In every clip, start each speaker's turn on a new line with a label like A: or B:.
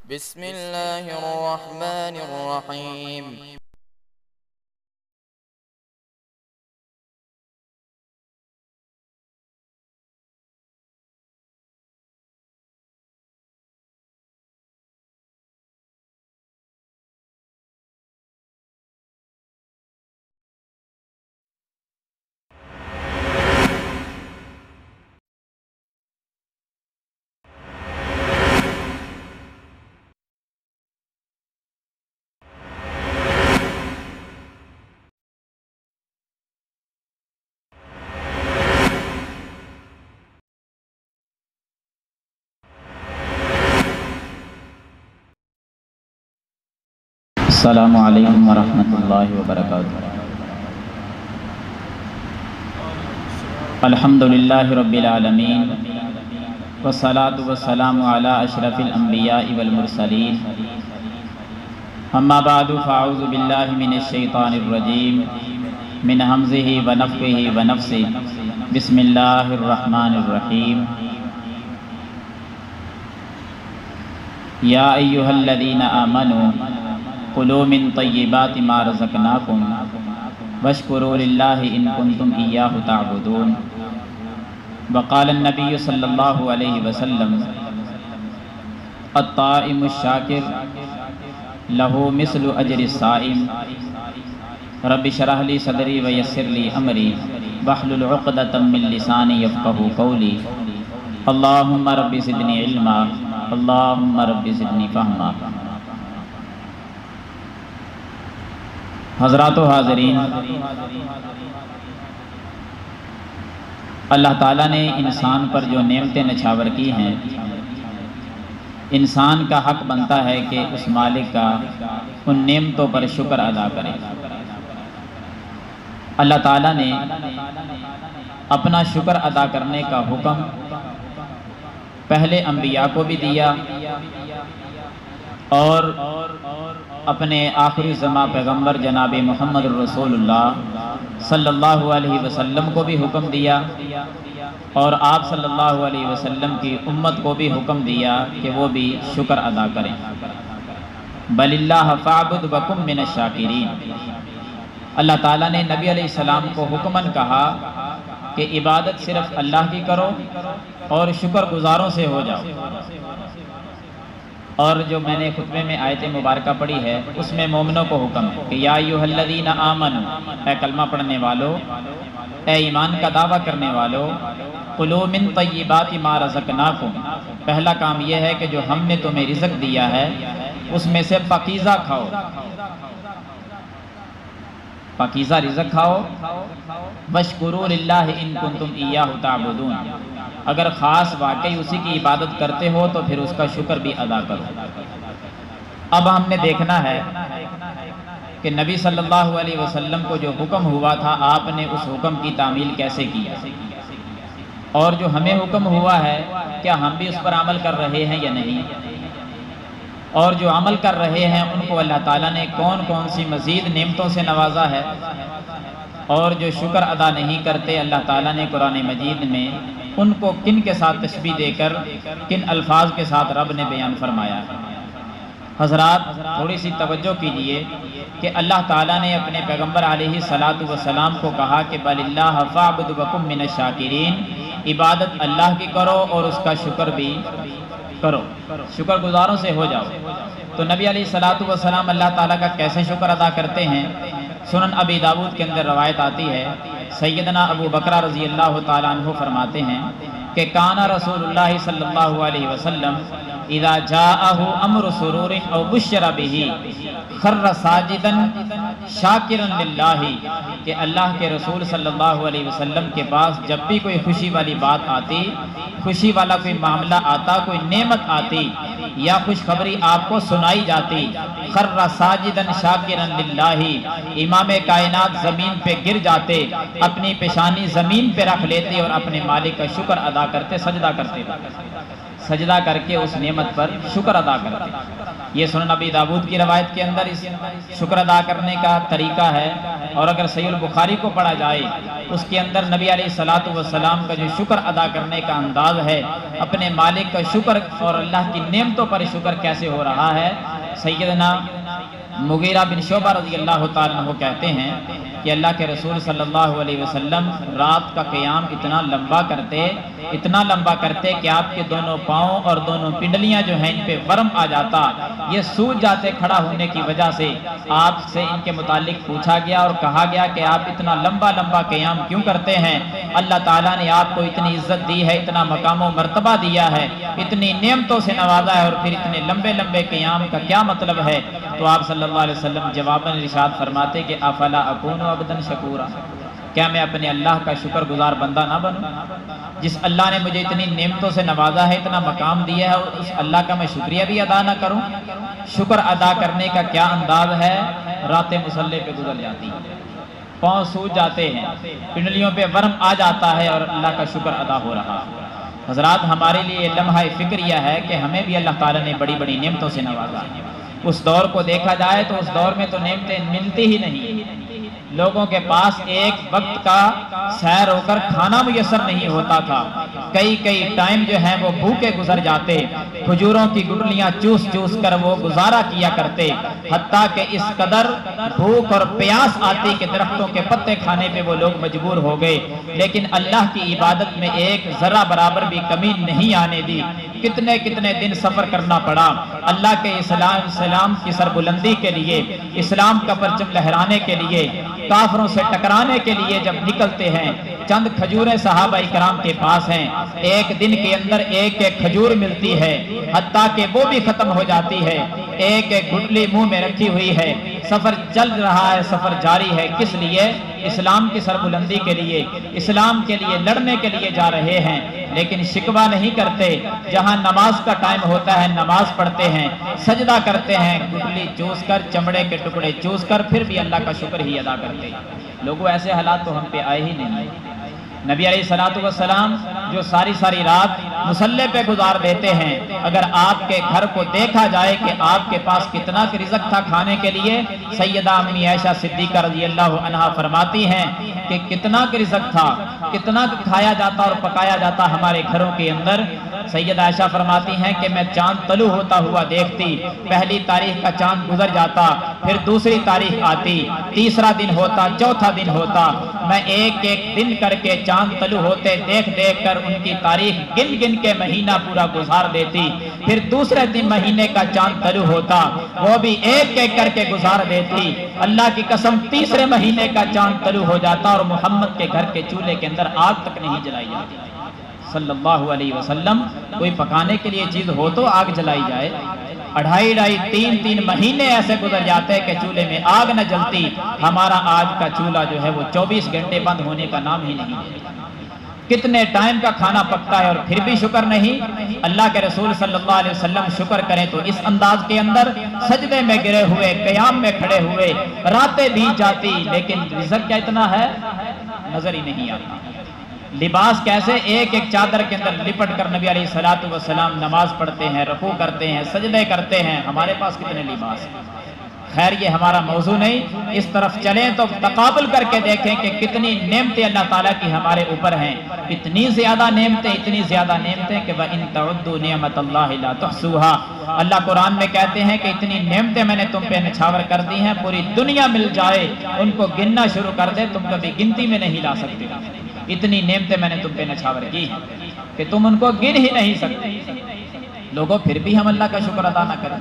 A: بسم الله الرحمن الرحيم.
B: السلام علیکم ورحمۃ اللہ وبرکاتہ۔ الحمد للہ رب العالمین والصلاة والسلام علی اشرف الانبیاء والمرسلین، اما بعد فاعوذ باللہ من الشیطان الرجیم من ہمزہ ونفخہ ونفثہ، بسم اللہ الرحمن الرحیم۔ یا ایہا الذین آمنوا کلوا من طیبات ما رزقناکم واشکروا للہ ان کنتم ایاہ تعبدون۔ وقال النبی صلی اللہ علیہ وسلم الطائم الشاکر لہ مثل اجر الصائم۔ رب اشرح لی صدری ویسر لی امری واحلل عقدۃ من لسانی یفقہوا قولی۔ اللہم رب زدنی علما، اللہم رب زدنی فہما۔ حضرات و حاضرین، اللہ تعالیٰ نے انسان پر جو نعمتیں نچھاور کی ہیں، انسان کا حق بنتا ہے کہ اس مالک کا ان نعمتوں پر شکر ادا کرے۔ اللہ تعالیٰ نے اپنا شکر ادا کرنے کا حکم پہلے انبیاء کو بھی دیا اور اپنے آخری زماں پیغمبر جناب محمد رسول اللہ صلی اللہ علیہ وسلم کو بھی حکم دیا، اور آپ صلی اللہ علیہ وسلم کی امت کو بھی حکم دیا کہ وہ بھی شکر ادا کریں۔ بل اللہ فاعبد وکن من الشاکرین۔ اللہ تعالیٰ نے نبی علیہ السلام کو حکماً کہا کہ عبادت صرف اللہ کی کرو اور شکر گزاروں سے ہو جاؤ۔ اور جو میں نے خطبے میں آیت مبارکہ پڑھی ہے اس میں مومنوں کو حکم ہے کہ یا ایھا الذین آمنوا، اے کلمہ پڑھنے والو، اے ایمان کا دعویٰ کرنے والو، کلوا من طیبات ما رزقناکم، پہلا کام یہ ہے کہ جو ہم نے تمہیں رزق دیا ہے اس میں سے پاکیزہ کھاؤ، پاکیزہ رزق کھاؤ۔ واشکروا للہ ان کنتم ایاہ تعبدون، اگر خاص واقعی اسی کی عبادت کرتے ہو تو پھر اس کا شکر بھی ادا کرو۔ اب ہم نے دیکھنا ہے کہ نبی صلی اللہ علیہ وسلم کو جو حکم ہوا تھا آپ نے اس حکم کی تعمیل کیسے کی، اور جو ہمیں حکم ہوا ہے کیا ہم بھی اس پر عمل کر رہے ہیں یا نہیں، اور جو عمل کر رہے ہیں ان کو اللہ تعالیٰ نے کون کون سی مزید نعمتوں سے نوازا ہے، اور جو شکر ادا نہیں کرتے اللہ تعالیٰ نے قرآن مجید میں ان کو کن کے ساتھ تشبیہ دے کر کن الفاظ کے ساتھ رب نے بیان فرمایا ہے۔ حضرات تھوڑی سی توجہ کیجئے کہ اللہ تعالیٰ نے اپنے پیغمبر علیہ السلام کو کہا کہ بل اللہ فاعبد وکن من الشاکرین، عبادت اللہ کی کرو اور اس کا شکر بھی کرو، شکر گزاروں سے ہو جاؤ۔ تو نبی علیہ السلام اللہ تعالیٰ کا کیسے شکر ادا کرتے ہیں؟ سنن ابی داؤد کے اندر روایت آتی ہے، سیدنا ابو بکر رضی اللہ تعالیٰ عنہ فرماتے ہیں کہ کان رسول اللہ صلی اللہ علیہ وسلم اذا جاءہ امر سرور او بشر بہ خر ساجدا شاکرا للہ، کہ اللہ کے رسول صلی اللہ علیہ وسلم کے پاس جب بھی کوئی خوشی والی بات آتی، خوشی والا کوئی معاملہ آتا، کوئی نعمت آتی یا خوشخبری آپ کو سنائی جاتی، خر ساجدا شاکرا للہ، امام کائنات زمین پہ گر جاتے، اپنی پیشانی زمین پہ رکھ لیتے اور اپنے مالک کا شکر ادا کرتے، سجدہ کرتے۔ سجدہ کر کے اس نعمت پر شکر ادا کرتے. یہ سنن نبی داؤد کی روایت کے اندر اس شکر ادا کرنے کا طریقہ ہے. اور اگر صحیح البخاری کو پڑھا جائے اس کے اندر نبی علیہ الصلوۃ والسلام کا جو شکر ادا کرنے کا انداز ہے، اپنے مالک کا شکر اور اللہ کی نعمتوں پر شکر کیسے ہو رہا ہے. سیدنا مغیرہ بن شعبہ رضی اللہ تعالیٰ عنہ کہتے ہیں کہ اللہ کے رسول صلی اللہ علیہ وسلم رات کا قیام اتنا لمبا کرتے کہ آپ کے دونوں پاؤں اور دونوں پنڈلیاں جو ہیں ان پہ ورم آ جاتا، یہ سوج جاتے کھڑا ہونے کی وجہ سے. آپ سے ان کے متعلق پوچھا گیا اور کہا گیا کہ آپ اتنا لمبا قیام کیوں کرتے ہیں؟ اللہ تعالیٰ نے آپ کو اتنی عزت دی ہے، اتنا مقام و مرتبہ دیا ہے، اتنی نعمتوں سے نوازا ہے، اور پھر اتنے لمبے قیام کا کیا مطلب ہے؟ تو آپ صلی اللہ علیہ وسلم جواباً ارشاد فرماتے کہ افلا اکون عبدا شکورا، کیا میں اپنے اللہ کا شکر گزار بندہ نہ بنوں؟ جس اللہ نے مجھے اتنی نعمتوں سے نوازا ہے، اتنا مقام دیا ہے، اور اس اللہ کا میں شکریہ بھی ادا نہ کروں؟ شکر ادا کرنے کا کیا انداز ہے؟ راتیں مصلے پہ گزر جاتی ہیں، پاؤں سوج جاتے ہیں، پنڈلیوں پہ ورم آ جاتا ہے، اور اللہ کا شکر ادا ہو رہا ہے. حضرات، ہمارے لیے لمحہ فکر یہ ہے کہ ہمیں بھی اللہ تعالیٰ نے بڑی نعمتوں سے نوازا ہے. اس دور کو دیکھا جائے تو اس دور میں تو نعمتیں ملتی ہی نہیں. لوگوں کے پاس ایک وقت کا سیر ہو کر کھانا میسر نہیں ہوتا تھا. کئی ٹائم جو ہیں وہ بھوکے گزر جاتے. کھجوروں کی گٹلیاں چوس کر وہ گزارا کیا کرتے، حتیٰ کہ اس قدر بھوک اور پیاس آتی کہ درختوں کے پتے کھانے پہ وہ لوگ مجبور ہو گئے. لیکن اللہ کی عبادت میں ایک ذرہ برابر بھی کمی نہیں آنے دی. کتنے دن سفر کرنا پڑا اللہ کے اسلام کی سربلندی کے لیے، اسلام کا پرچم لہرانے کے لیے، کافروں سے ٹکرانے کے لیے. جب نکلتے ہیں چند کھجوریں صحابہ کرام کے پاس ہیں، ایک دن کے اندر ایک کھجور ملتی ہے، حتیٰ کہ وہ بھی ختم ہو جاتی ہے. ایک گٹلی منہ میں رکھی ہوئی ہے، سفر چل رہا ہے، سفر جاری ہے. کس لیے؟ اسلام کی سربلندی کے لیے، اسلام کے لیے لڑنے کے لیے جا رہے ہیں. لیکن شکوہ نہیں کرتے. جہاں نماز کا ٹائم ہوتا ہے نماز پڑھتے ہیں، سجدہ کرتے ہیں، گٹلی چوس کر، چمڑے کے ٹکڑے چوس کر، پھر بھی اللہ کا شکر ہی ادا کرتے ہیں. لوگوں، ایسے حالات تو ہم پہ آئے ہی نہیں. نبی علیہ الصلوۃ والسلام جو ساری رات مصلے پہ گزار دیتے ہیں، اگر آپ کے گھر کو دیکھا جائے کہ آپ کے پاس کتنا رزق تھا کھانے کے لیے. سیدہ امی عائشہ صدیقہ رضی اللہ عنہا فرماتی ہیں کہ کتنا رزق تھا، کتنا کھایا جاتا اور پکایا جاتا ہمارے گھروں کے اندر. سیدہ عائشہ فرماتی ہیں کہ میں چاند طلوع ہوتا ہوا دیکھتی. پہلی تاریخ کا چاند گزر جاتا، پھر دوسری تاریخ آتی، تیسرا دن ہوتا، چوتھا دن ہوتا. میں ایک دن کر کے چاند طلوع ہوتے دیکھ کر ان کی تاریخ گن کے مہینہ پورا گزار دیتی. پھر دوسرے دن مہینے کا چاند طلوع ہوتا، وہ بھی ایک کر کے گزار دیتی. اللہ کی قسم تیسرے مہینے کا چاند طلوع ہو جاتا اور محمد کے گھر کے چولہے کے اندر آگ تک نہیں جلائی جاتی صلی اللہ علیہ وسلم. کوئی پکانے کے لیے چیز ہو تو آگ جلائی جائے. 2.5 3 مہینے ایسے گزر جاتے کہ چولہے میں آگ نہ جلتی. ہمارا آج کا چولہا جو ہے وہ 24 گھنٹے بند ہونے کا نام ہی نہیں. کتنے ٹائم کا کھانا پکتا ہے اور پھر بھی شکر نہیں. اللہ کے رسول صلی اللہ علیہ وسلم شکر کریں تو اس انداز کے اندر سجدے میں گرے ہوئے، قیام میں کھڑے ہوئے، راتیں بیت جاتی. لیکن رزق کیا اتنا ہے نظر ہی نہیں آتا. لباس کیسے ایک چادر کے اندر لپٹ کر نبی علیہ الصلوۃ والسلام نماز پڑھتے ہیں، رکوع کرتے ہیں، سجدے کرتے ہیں. ہمارے پاس کتنے لباس ہیں. خیر یہ ہمارا موضوع نہیں. اس طرف چلیں تو تقابل کر کے دیکھیں کہ کتنی نعمتیں اللہ تعالیٰ کی ہمارے اوپر ہیں. اتنی زیادہ نعمتیں کہ وَإِن تَعُدُّوا نِعْمَتَ اللَّهِ لَا تُحْصُوهَا. اللہ قرآن میں کہتے ہیں کہ اتنی نعمتیں میں نے تم پہ نچھاور کر دی ہیں، پوری دنیا مل جائے ان کو گننا شروع کر دے تم کبھی گنتی میں نہیں لا سکتے. اتنی نعمتیں میں نے تم پہ نچھاور کی ہیں کہ تم ان کو گن ہی نہیں سکتے. لوگوں، پھر بھی ہم اللہ کا شکر ادا نہ کریں.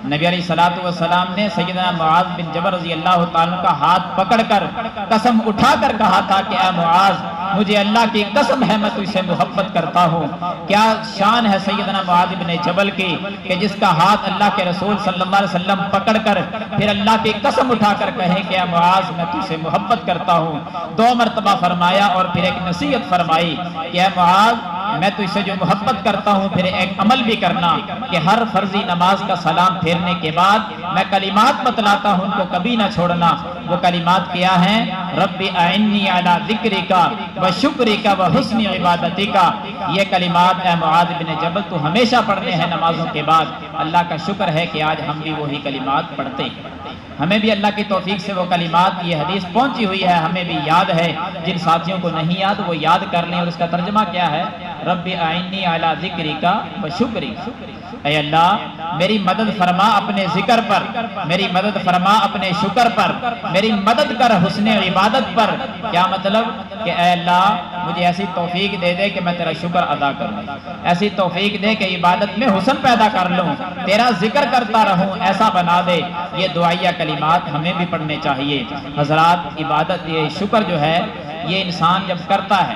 B: نبی علیہ الصلوۃ والسلام نے سیدنا معاذ بن جبل رضی اللہ تعالیٰ کا ہاتھ پکڑ کر قسم اٹھا کر کہا تھا کہ اے معاذ، مجھے اللہ کی قسم ہے میں تجھ سے محبت کرتا ہوں. کیا شان ہے سیدنا معاذ بن جبل کی کہ جس کا ہاتھ اللہ کے رسول صلی اللہ علیہ وسلم پکڑ کر پھر اللہ کی قسم اٹھا کر کہے کہ اے معاذ میں تجھ سے محبت کرتا ہوں. 2 مرتبہ فرمایا اور پھر ایک نصیحت فرمائی کہ اے معاذ میں تو اس سے جو محبت کرتا ہوں پھر ایک عمل بھی کرنا کہ ہر فرضی نماز کا سلام پھیرنے کے بعد میں کلمات بتلاتا ہوں، ان کو کبھی نہ چھوڑنا۔ وہ کلمات کیا ہیں؟ رب اعنی علی ذکرک و شکرک و حسن عبادتک۔ یہ کلمات اے معاذ بن جبل تو ہمیشہ پڑھنے ہیں نمازوں کے بعد۔ اللہ کا شکر ہے کہ آج ہم بھی وہی کلمات پڑھتے ہیں۔ ہمیں بھی اللہ کی توفیق سے وہ کلمات، یہ حدیث پہنچی ہوئی ہے، ہمیں بھی یاد ہے۔ جن ساتھیوں کو نہیں یاد وہ یاد کر لیں۔ اور اس کا ترجمہ کیا ہے؟ رب اعنی علی ذکرک و شکرک۔ اے اللہ میری مدد فرما اپنے ذکر پر، میری مدد فرما اپنے شکر پر، میری مدد کر حسن عبادت پر۔ کیا مطلب؟ کہ اے اللہ مجھے ایسی توفیق دے دے کہ میں تیرا شکر ادا کروں، ایسی توفیق دے کہ عبادت میں حسن پیدا کر لوں، تیرا ذکر کرتا رہوں، ایسا بنا دے۔ یہ دعائیہ کلمات ہمیں بھی پڑھنے چاہیے۔ حضرات عبادت، یہ شکر جو ہے یہ انسان جب کرتا ہے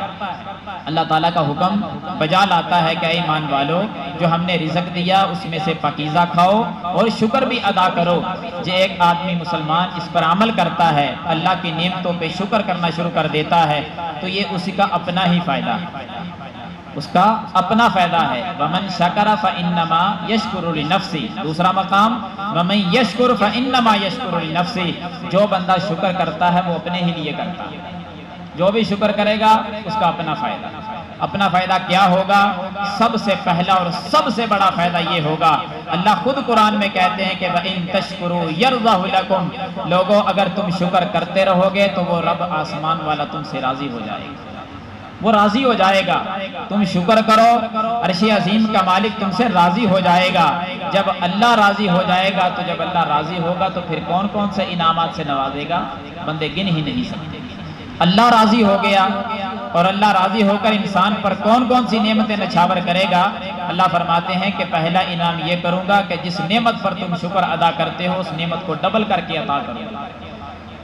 B: اللہ تعالیٰ کا حکم بجا لاتا ہے کہ اے ایمان والو جو ہم نے رزق دیا اس میں سے پاکیزہ کھاؤ اور شکر بھی ادا کرو۔ جو ایک آدمی مسلمان اس پر عمل کرتا ہے، اللہ کی نعمتوں پہ شکر کرنا شروع کر دیتا ہے، تو یہ اسی کا اپنا ہی فائدہ ہے، اس کا اپنا فائدہ ہے۔ وَمَن شَكَرَ فَإِنَّمَا يَشْكُرُ لِنَفْسِهِ۔ دوسرا مقام وَمَن يَشْكُرْ فَإِنَّمَا يَشْكُرُ لِنَفْسِهِ۔ جو بندہ شکر کرتا ہے وہ اپنے ہی لیے کرتا ہے، جو بھی شکر کرے گا اس کا اپنا فائدہ۔ اپنا فائدہ کیا ہوگا؟ سب سے پہلا اور سب سے بڑا فائدہ یہ ہوگا، اللہ خود قرآن میں کہتے ہیں کہ وَإِن تَشْكُرُوا يَرْضَهُ لَكُمْ۔ لوگوں اگر تم شکر کرتے رہو گے تو وہ رب آسمان والا تم سے راضی ہو جائے گا، وہ راضی ہو جائے گا۔ تم شکر کرو، عرش عظیم کا مالک تم سے راضی ہو جائے گا۔ جب اللہ راضی ہو جائے گا تو جب اللہ راضی ہوگا تو پھر کون کون سے انعامات سے نوازے گا بندے گن ہی نہیں سکتے۔ اللہ راضی ہو گیا اور اللہ راضی ہو کر انسان پر کون کون سی نعمتیں نچھاور کرے گا؟ اللہ فرماتے ہیں کہ پہلا انعام یہ کروں گا کہ جس نعمت پر تم شکر ادا کرتے ہو اس نعمت کو ڈبل کر کے عطا کروں گا۔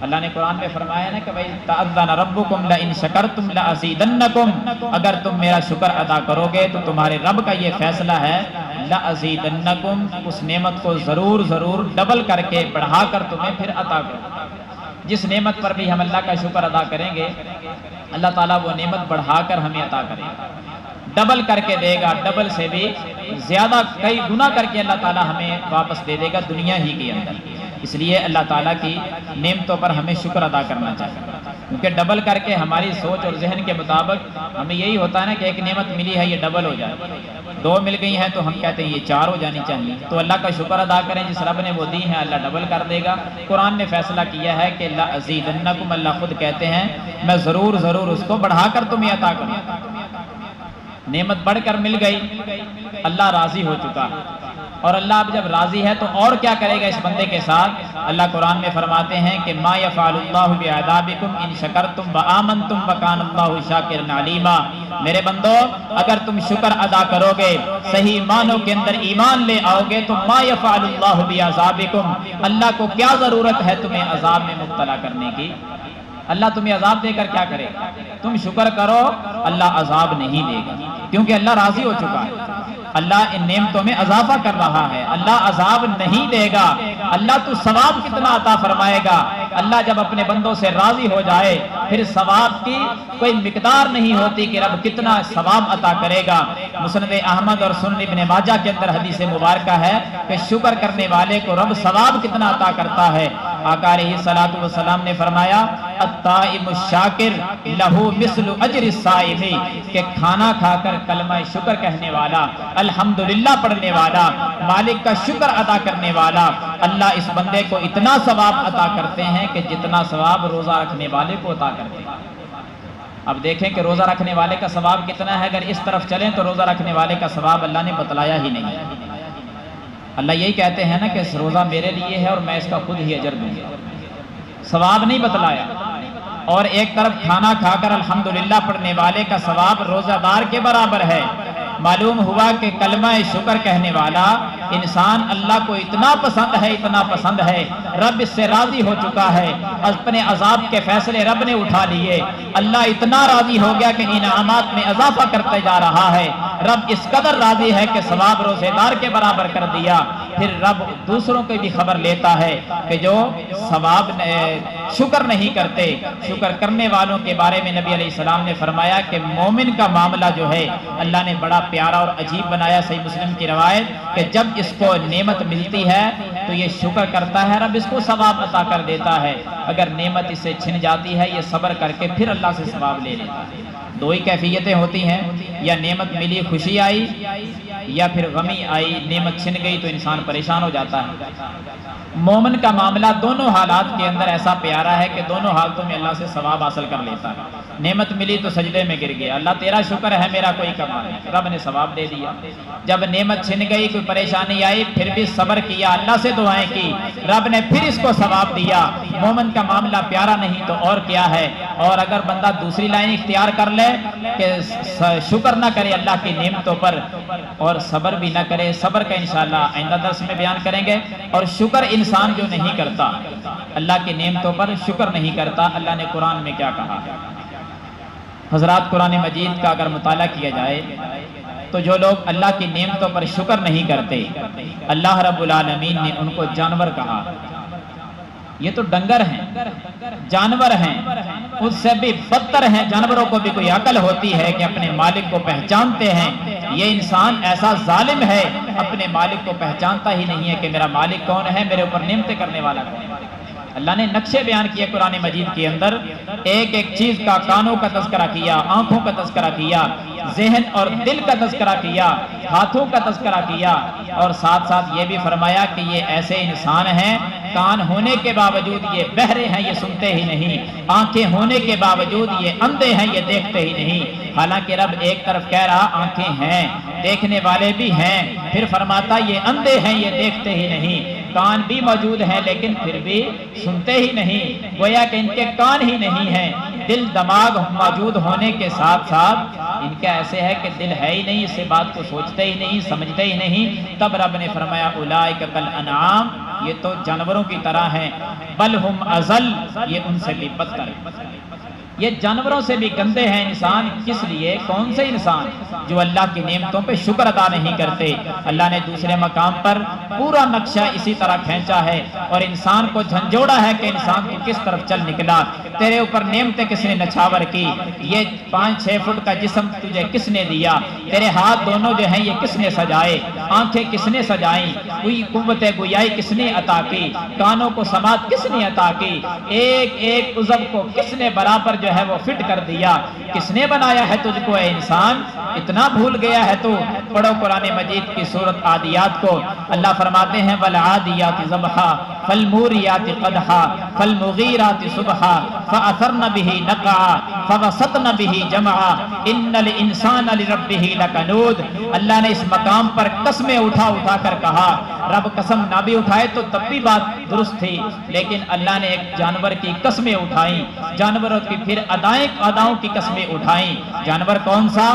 B: اللہ نے قرآن میں فرمایا نا کہ بھائی تَأَذَّنَ رَبُّكُمْ لَئِن شَكَرْتُمْ لَأَزِيدَنَّكُمْ۔ اگر تم میرا شکر ادا کرو گے تو تمہارے رب کا یہ فیصلہ ہے لَأَزِيدَنَّكُمْ، اس نعمت کو ضرور ضرور ڈبل کر کے بڑھا کر تمہیں پھر عطا کروں گا۔ جس نعمت پر بھی ہم اللہ کا شکر ادا کریں گے اللہ تعالیٰ وہ نعمت بڑھا کر ہمیں عطا کرے گا، ڈبل کر کے دے گا، ڈبل سے بھی زیادہ کئی گنا کر کے اللہ تعالیٰ ہمیں واپس دے دے گا دنیا ہی کے اندر۔ اس لیے اللہ تعالیٰ کی نعمتوں پر ہمیں شکر ادا کرنا چاہیے، کیونکہ ڈبل کر کے ہماری سوچ اور ذہن کے مطابق ہمیں یہی ہوتا ہے نا کہ ایک نعمت ملی ہے یہ ڈبل ہو جائے، دو مل گئی ہیں تو ہم کہتے ہیں یہ چار ہو جانی چاہیے۔ تو اللہ کا شکر ادا کریں، جس رب نے وہ دی ہیں اللہ ڈبل کر دے گا۔ قرآن نے فیصلہ کیا ہے کہ لَأَزِيدَنَّكُمْ، اللہ خود کہتے ہیں میں ضرور ضرور اس کو بڑھا کر تمہیں عطا کروں۔ نعمت بڑھ کر مل گئی، اللہ راضی ہو چکا، اور اللہ اب جب راضی ہے تو اور کیا کرے گا اس بندے کے ساتھ؟ اللہ قرآن میں فرماتے ہیں کہ ما یفعل اللہ بعذابکم ان شکرتم وآمنتم وکان اللہ شاکرا علیما۔ میرے بندو اگر تم شکر ادا کرو گے، صحیح معنوں کے اندر ایمان لے آؤ گے تو ما یفعل اللہ بعذابکم، اللہ کو کیا ضرورت ہے تمہیں عذاب میں مبتلا کرنے کی؟ اللہ تمہیں عذاب دے کر کیا کرے گا؟ تم شکر کرو اللہ عذاب نہیں دے گا، کیونکہ اللہ راضی ہو چکا ہے، اللہ ان نعمتوں میں اضافہ کر رہا ہے، اللہ عذاب نہیں دے گا۔ اللہ تو ثواب کتنا عطا فرمائے گا؟ اللہ جب اپنے بندوں سے راضی ہو جائے پھر ثواب کی کوئی مقدار نہیں ہوتی کہ رب کتنا ثواب عطا کرے گا۔ مسند احمد اور سنن ابن ماجہ کے اندر حدیث مبارکہ ہے کہ شکر کرنے والے کو رب ثواب کتنا عطا کرتا ہے۔ آقا علیہ الصلوۃ والسلام نے فرمایا الطائم الشاکر لہو مثل اجر الصائم، کہ کھانا کھا کر کلمہ شکر کہنے والا، الحمدللہ پڑھنے والا، مالک کا شکر ادا کرنے والا، اللہ اس بندے کو اتنا ثواب عطا کرتے ہیں کہ جتنا ثواب روزہ رکھنے والے کو عطا کرتے ہیں۔ اب دیکھیں کہ روزہ رکھنے والے کا ثواب کتنا ہے۔ اگر اس طرف چلیں تو روزہ رکھنے والے کا ثواب اللہ نے بتلایا ہی نہیں۔ اللہ یہی کہتے ہیں نا کہ روزہ میرے لیے ہے اور میں اس کا خود ہی اجر دوں گا، ثواب نہیں بتلایا۔ اور ایک طرف کھانا کھا کر الحمدللہ پڑھنے والے کا ثواب روزہ دار کے برابر ہے۔ معلوم ہوا کہ کلمہ شکر کہنے والا انسان اللہ کو اتنا پسند ہے، اتنا پسند ہے، رب اس سے راضی ہو چکا ہے، اپنے عذاب کے فیصلے رب نے اٹھا لیے، اللہ اتنا راضی ہو گیا کہ انعامات میں اضافہ کرتے جا رہا ہے، رب اس قدر راضی ہے کہ ثواب روزے دار کے برابر کر دیا۔ پھر رب دوسروں کی بھی خبر لیتا ہے کہ جو ثواب شکر نہیں کرتے۔ شکر کرنے والوں کے بارے میں نبی علیہ السلام نے فرمایا کہ مومن کا معاملہ جو ہے اللہ نے بڑا پیارا اور عجیب بنایا۔ صحیح مسلم کی روایت کہ جب اس کو نعمت ملتی ہے تو یہ شکر کرتا ہے، رب اس کو ثواب عطا کر دیتا ہے۔ اگر نعمت اس سے چھن جاتی ہے یہ صبر کر کے پھر اللہ سے ثواب لے لیتا ہے۔ دو ہی کیفیتیں ہوتی ہیں، یا نعمت ملی خوشی آئی، یا پھر غمی آئی نعمت چھن گئی تو انسان پریشان ہو جاتا ہے۔ مومن کا معاملہ دونوں حالات کے اندر ایسا پیارا ہے کہ دونوں حالتوں میں اللہ سے ثواب حاصل کر لیتا ہے۔ نعمت ملی تو سجدے میں گر گیا، اللہ تیرا شکر ہے میرا کوئی کمال نہیں، رب نے ثواب دے دیا۔ جب نعمت چھن گئی کوئی پریشانی آئی پھر بھی صبر کیا، اللہ سے دعائیں کی، رب نے پھر اس کو ثواب دیا۔ مومن کا معاملہ پیارا نہیں تو اور کیا ہے۔ اور اگر بندہ دوسری لائن اختیار کر لے کہ شکر نہ کرے اللہ کی نعمتوں پر اور صبر بھی نہ کرے، صبر کا انشاءاللہ آئندہ درس میں بیان کریں گے۔ اور شکر انسان جو نہیں کرتا اللہ کی نعمتوں پر شکر نہیں کرتا، اللہ نے قرآن میں کیا کہا؟ حضرات قرآن مجید کا اگر مطالعہ کیا جائے تو جو لوگ اللہ کی نعمتوں پر شکر نہیں کرتے اللہ رب العالمین نے ان کو جانور کہا۔ یہ تو ڈنگر ہیں، جانور ہیں، اس سے بھی بدتر ہیں۔ جانوروں کو بھی کوئی عقل ہوتی ہے کہ اپنے مالک کو پہچانتے ہیں، یہ انسان ایسا ظالم ہے اپنے مالک کو پہچانتا ہی نہیں ہے کہ میرا مالک کون ہے، میرے اوپر نعمتیں کرنے والا کون ہے۔ اللہ نے نقشے بیان کیے قرآن مجید کے اندر، ایک ایک چیز کا، کانوں کا تذکرہ کیا، آنکھوں کا تذکرہ کیا، ذہن اور دل کا تذکرہ کیا، ہاتھوں کا تذکرہ کیا، اور ساتھ ساتھ یہ بھی فرمایا کہ یہ ایسے انسان ہیں کان ہونے کے باوجود یہ بہرے ہیں، یہ سنتے ہی نہیں، آنکھیں ہونے کے باوجود یہ اندھے ہیں، یہ دیکھتے ہی نہیں۔ حالانکہ رب ایک طرف کہہ رہا آنکھیں ہیں، دیکھنے والے بھی ہیں، پھر فرماتا یہ اندھے ہیں، یہ دیکھتے ہی نہیں، کان بھی موجود ہیں لیکن پھر بھی سنتے ہی نہیں، گویا کہ ان کے کان ہی نہیں ہیں۔ دل دماغ موجود ہونے کے ساتھ ساتھ ان کا ایسے ہے کہ دل ہے ہی نہیں، اس سے بات کو سوچتے ہی نہیں، سمجھتے ہی نہیں۔ تب رب نے فرمایا اولئک کالانعام، یہ تو جانوروں کی طرح ہیں، بل ہم اضل، یہ ان سے بھی بدتر ہے۔ یہ جانوروں سے بھی گندے ہیں انسان۔ کس لیے؟ کون سے انسان؟ جو اللہ کی نعمتوں پہ شکر ادا نہیں کرتے۔ اللہ نے دوسرے مقام پر پورا نقشہ اسی طرح کھینچا ہے اور انسان کو جھنجھوڑا ہے کہ انسان تو کس طرف چل نکلا، تیرے اوپر نعمتیں کس نے نچھاور کی، یہ 5-6 فٹ کا جسم تجھے کس نے دیا، تیرے ہاتھ دونوں جو ہیں یہ کس نے سجائے، آنکھیں کس نے سجائیں، کوئی قوت گویائی کس نے عطا کی، کانوں کو سماعت کس نے عطا کی، ایک ایک عضو کو کس نے برابر جو ہے وہ فٹ کر دیا، کس نے بنایا ہے تجھ کو اے انسان، اتنا بھول گیا ہے تو۔ پڑھو قرآن مجید کی سورت عادیات کو، اللہ فرماتے ہیں والعادیات ضبحا فالموریات قدحا فالمغیرات صبحا فأثرن به نقعا فوسطن به جمعا ان الانسان لربه لکنود۔ اللہ نے اس مقام پر قسمیں اٹھا اٹھا کر کہا، رب قسم نہ بھی اٹھائے تو تب بھی بات درست تھی، لیکن اللہ نے ایک جانور کی قسمیں اٹھائیں، جانوروں کی پھر اداؤں کی قسمیں اٹھائیں۔ جانور کون سا؟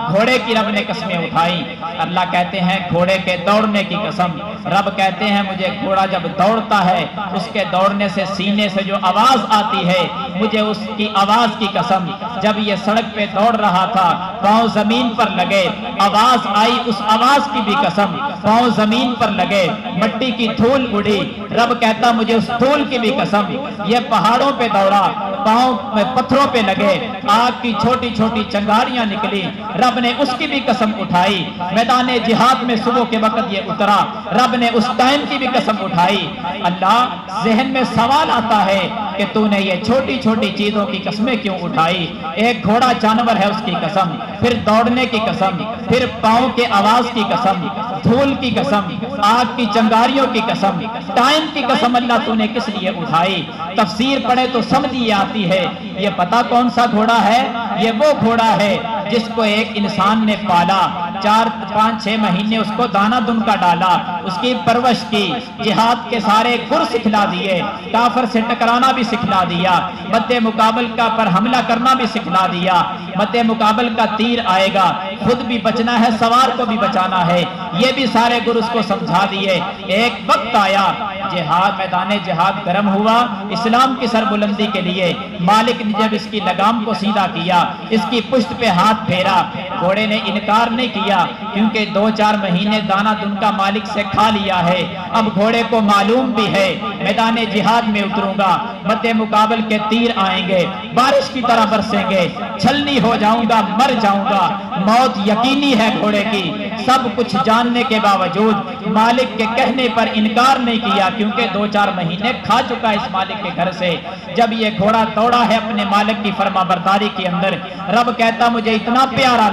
B: گھوڑے کی رب نے قسمیں اٹھائیں۔ اللہ کہتے ہیں گھوڑے کے دوڑنے کی قسم، رب کہتے ہیں مجھے گھوڑا جب دوڑتا ہے اس کے دوڑنے سے سینے سے جو آواز آتی ہے مجھے اس کی آواز کی قسم۔ جب یہ سڑک پہ دوڑ رہا تھا پاؤں زمین پر لگے، آواز آئی، اس آواز کی بھی قسم، پاؤں زمین پر لگے، مٹی کی دھول اڑی، رب کہتا مجھے اس دھول کی بھی قسم۔ یہ پہاڑوں پہ دوڑا، پاؤں میں پتھروں پہ لگے، آگ کی چھوٹی چھوٹی چنگاریاں نکلی، رب نے اس کی بھی قسم اٹھائی۔ میدان جہاد میں صبح کے وقت یہ اترا، رب نے اس ٹائم کی بھی قسم اٹھائی۔ اللہ ذہن میں سوال آتا ہے کہ تو نے یہ چھوٹی چھوٹی چیزوں کی قسمیں کیوں اٹھائی؟ ایک گھوڑا جانور ہے اس کی قسم، پھر دوڑنے کی قسم، پھر پاؤں کے آواز کی قسم، دھول کی قسم، آگ کی چنگاریوں کی قسم، ٹائم کی قسم اللہ تو نے کس لیے اٹھائی؟ تفسیر پڑھے تو سمجھ یہ آتی ہے، یہ پتہ کون سا گھوڑا ہے؟ یہ وہ گھوڑا ہے جس کو ایک انسان نے پالا، 4-5-6 مہینے اس کو دانہ دن کا ڈالا، اس کی پرورش کی، جہاد کے سارے گر سکھلا دیے، کافر سے ٹکرانا بھی سکھلا دیا، مد مقابل کا پر حملہ کرنا بھی سکھلا دیا، مد مقابل کا تیر آئے گا، خود بھی بچنا ہے، سوار کو بھی بچانا ہے، یہ بھی سارے گر اس کو سمجھا دیے۔ ایک وقت آیا جہاد، میدان جہاد گرم ہوا اسلام کی سربلندی کے لیے، مالک نے جب اس کی لگام کو سیدھا کیا، اس کی پشت پہ ہاتھ پھیرا، گھوڑے نے انکار نہیں کیا کیونکہ 2-4 مہینے دانہ دن کا مالک سے کھا لیا ہے۔ اب گھوڑے کو معلوم بھی ہے میدان جہاد میں اتروں گا مد مقابل کے تیر آئیں گے، بارش کی طرح برسیں گے، چھلنی ہو جاؤں گا، مر جاؤں گا، موت یقینی ہے گھوڑے کی۔ سب کچھ جاننے کے باوجود مالک کے کہنے پر انکار نہیں کیا، کیونکہ 2-4 مہینے کھا چکا اس مالک کے گھر سے۔ جب یہ گھوڑا دوڑا ہے اپنے مالک کی فرما برداری کے اندر، رب کہتا مجھے اتنا پیارا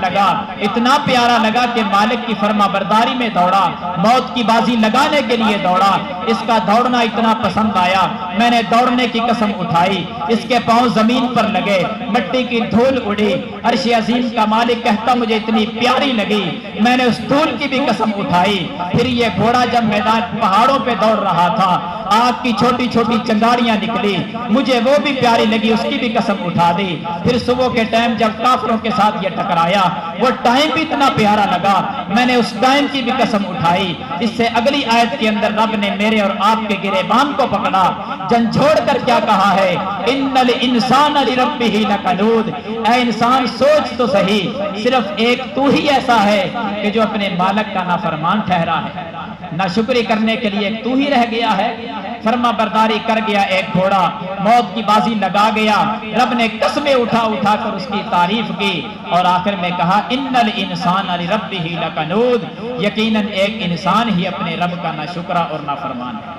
B: لگا کہ مالک کی فرما برداری میں دوڑا، موت کی بازی لگانے کے لیے دوڑا، اس کا دوڑنا اتنا پسند آیا، میں نے دوڑنے کی قسم اٹھائی، اس کے پاؤں زمین پر لگے، مٹی کی دھول اڑی، عرش عظیم کا مالک کہتا مجھے اتنی پیاری لگی، میں نے اس دھول کی بھی قسم اٹھائی۔ پھر یہ گھوڑا جب میدان پہاڑوں پہ دوڑ رہا تھا، آگ کی چھوٹی چھوٹی چنگاریاں نکلی، مجھے وہ بھی پیاری لگی، اس کی بھی قسم اٹھا دی۔ پھر صبح کے ٹائم جب کافروں کے ساتھ یہ ٹکرایا، وہ ٹائم بھی اتنا پیارا لگا، میں نے اس ٹائم کی بھی قسم اٹھائی۔ اس سے اگلی آیت کے اندر رب نے میرے اور آپ کے گریبان کو پکڑا، جھنجھوڑ کر کیا کہا ہے، ان الانسان لربہ لکنود، اے انسان سوچ تو صحیح، صرف ایک تو ہی ایسا ہے کہ جو اپنے مالک کا نافرمان ٹھہرا ہے، ناشکری کرنے کے لیے ایک تو ہی رہ گیا ہے، فرما برداری کر گیا ایک گھوڑا، موت کی بازی لگا گیا۔ رب نے قسمیں اٹھا کر اس کی تعریف کی اور آخر میں کہا ان الانسان لربہ لکنود، یقیناً ایک انسان ہی اپنے رب کا ناشکرا اور نافرمان ہے۔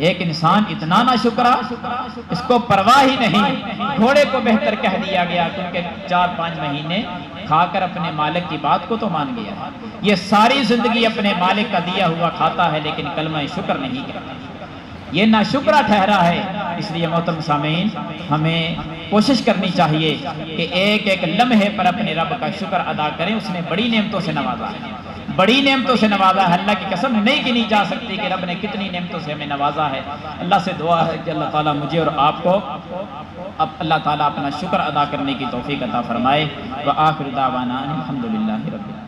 B: ایک انسان اتنا ناشکرا، اس کو پرواہ ہی نہیں، گھوڑے کو بہتر کہہ دیا گیا کیونکہ 4-5 مہینے کھا کر اپنے مالک کی بات کو تو مان گیا ہے۔ یہ ساری زندگی اپنے مالک کا دیا ہوا کھاتا ہے لیکن کلمہ شکر نہیں کرتا، یہ ناشکرا ٹھہرا ہے۔ اس لیے محترم سامعین، ہمیں کوشش کرنی چاہیے کہ ایک ایک لمحے پر اپنے رب کا شکر ادا کریں، اس نے بڑی نعمتوں سے نوازا ہے، بڑی نعمتوں سے نوازا ہے، اللہ کی قسم نہیں گنی جا سکتی کہ رب نے کتنی نعمتوں سے ہمیں نوازا ہے۔ اللہ سے دعا ہے کہ اللہ تعالیٰ مجھے اور آپ کو اب اللہ تعالیٰ اپنا شکر ادا کرنے کی توفیق عطا فرمائے۔ وآخر دعوانا الحمدللہ رب العالمین۔